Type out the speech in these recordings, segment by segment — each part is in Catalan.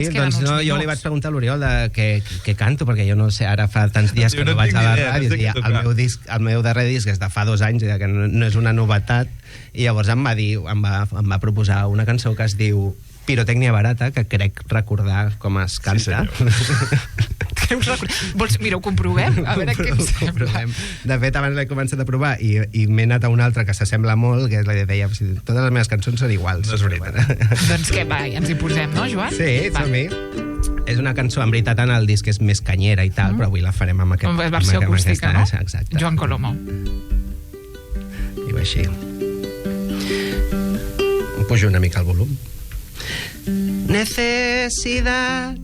Doncs no, jo li vaig preguntar a l'Oriol què canto, perquè jo no sé, ara fa tants dies que no vaig a la ràdio, i el meu darrer disc és de fa 2 anys, que no és una novetat, i llavors em va proposar una cançó que es diu Pirotècnia barata, que crec recordar com es canta. Vols, mira, ho comprovem? A veure què em sembla. De fet, abans l'he començat a provar i m'he anat a una altra que s'assembla molt, que és la idea, totes les meves cançons són iguals. No és veritat. Doncs què, va, ens hi posem, no, Joan? Sí, som-hi. És una cançó, en veritat, en el disc és més canyera i tal, però avui la farem amb aquest... Amb versió acústica, no? Exacte. Joan Colomo. Diu així. Pujo una mica el volum. Necesidad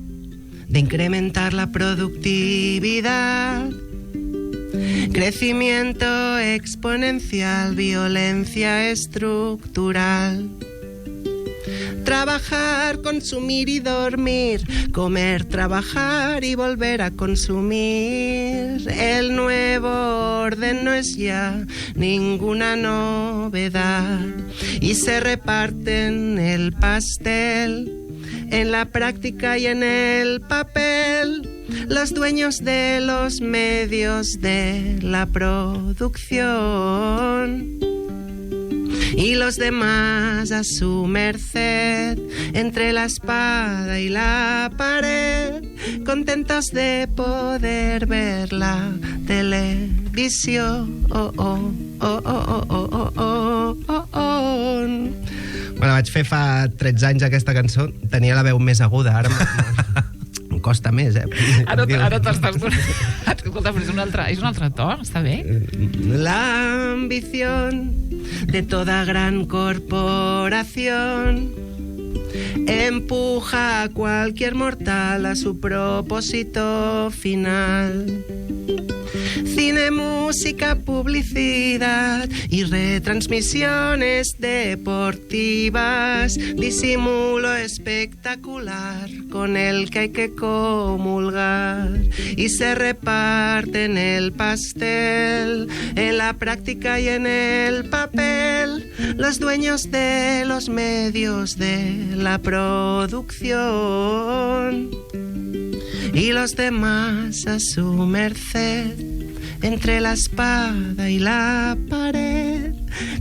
de incrementar la productividad, crecimiento exponencial, violencia estructural. Trabajar, consumir y dormir, comer, trabajar y volver a consumir. El nuevo orden no es ya ninguna novedad y se reparten el pastel en la práctica y en el papel. Los dueños de los medios de la producción y los demás a su merced, entre la espada y la pared, contentos de poder ver la televisión. Bueno, vaig fer fa 13 anys aquesta cançó, tenia la veu més aguda, ara em costa més, Ara t'estàs donant... Escolta, però és un altre to, està bé? La ambición de toda gran corporación empuja a cualquier mortal a su propósito final. Cine, música, publicidad y retransmisiones deportivas, disimulo espectacular con el que hay que comulgar, y se reparten el pastel en la práctica y en el papel, los dueños de los medios de la producción y los demás a su merced, entre la espada y la pared,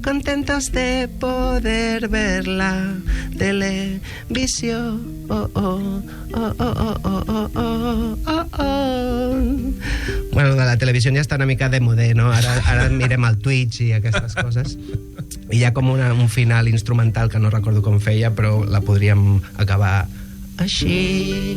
contentos de poder ver la televisión. Bueno, de la televisió ja està una mica de modé, no? Ara mirem el Twitch i aquestes coses. I hi ha com un final instrumental que no recordo com feia, però la podríem acabar així.